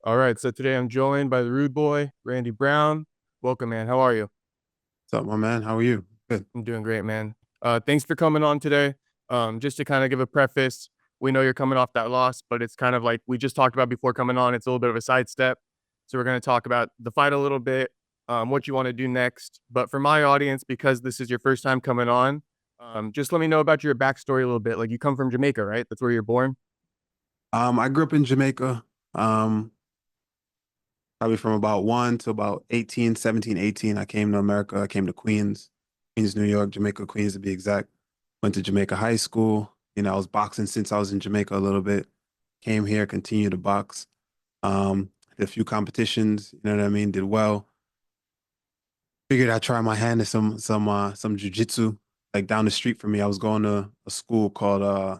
All right, so today I'm joined by the Rude Boy, Randy Brown. Welcome, man. How are you? What's up, my man? How are you? Good. I'm doing great, man. Thanks for coming on today. Just to kind of give a preface, we know you're coming off that loss, but it's kind of like we just talked about before coming on. It's a little bit of a sidestep. So we're going to talk about the fight a little bit, what you want to do next. But for my audience, because this is your first time coming on, just let me know about your backstory a little bit. Like you come from Jamaica, right? That's where you're born. I grew up in Jamaica, um, probably from about 1 to about 18, 17, 18. I came to America. I came to Queens, New York, Jamaica Queens to be exact. Went to Jamaica High School. I was boxing since I was in Jamaica a little bit. Came here, continued to box. Did a few competitions, you know what I mean? Did well. Figured I'd try my hand at some jujitsu. Like down the street from me, I was going to a school called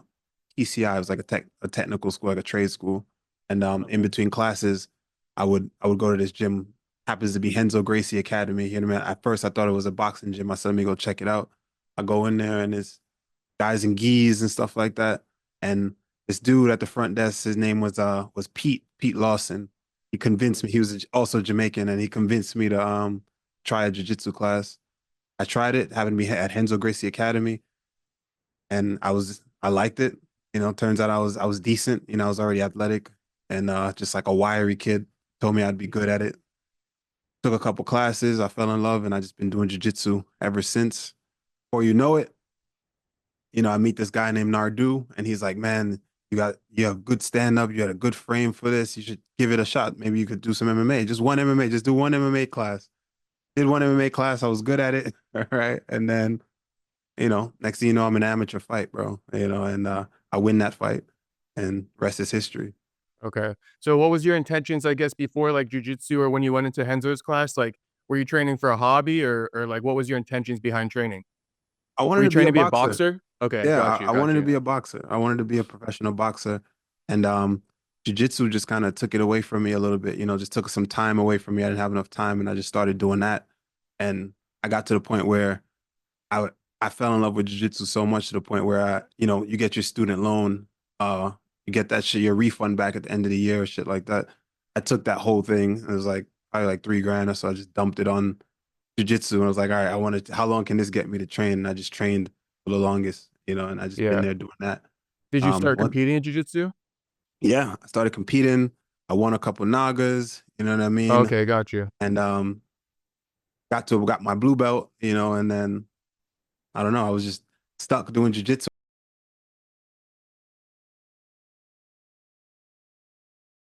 ECI. It was like a technical school, like a trade school. And in Okay. between classes, I would go to this gym. Happens to be Renzo Gracie Academy. You know what I mean? At first, I thought it was a boxing gym. I said, let me go check it out. I go in there and it's guys in gis and stuff like that. And this dude at the front desk, his name was Pete Lawson. He convinced me. He was also Jamaican, and he convinced me to try a jiu-jitsu class. I tried it, having me at Renzo Gracie Academy, and I liked it. Turns out I was decent. I was already athletic and just like a wiry kid. Told me I'd be good at it. Took a couple classes, I fell in love, and I just been doing jiu-jitsu ever since. Before you know it, I meet this guy named Nardu, and he's like, "Man, you have good stand-up, you had a good frame for this. You should give it a shot. Maybe you could do some MMA. Just one MMA, just do one MMA class." Did one MMA class, I was good at it. All right. And then, next thing you know, I'm an amateur fight, bro. And I win that fight, and rest is history. Okay. So what was your intentions, I guess, before like jujitsu or when you went into Henzo's class? Like, were you training for a hobby or like what was your intentions behind training? I Were wanted you to be training a to be a boxer. boxer? Okay, Yeah, got you, I got wanted to you. be a boxer. I wanted to be a professional boxer. And jiu-jitsu just kind of took it away from me a little bit, just took some time away from me. I didn't have enough time, and I just started doing that. And I got to the point where I I fell in love with jiu-jitsu so much to the point where you get your student loan, uh, you get that shit, your refund back at the end of the year, shit like that. I took that whole thing. It was like probably like 3 grand or so. I just dumped it on jiu-jitsu, and I was like, all right, how long can this get me to train? And I just trained for the longest, and I just been Yeah. there doing that. Did you start What? competing in jujitsu? Yeah, I started competing. I won a couple Nagas, you know what I mean? Okay, got you. And got my blue belt, and then I don't know, I was just stuck doing jiu-jitsu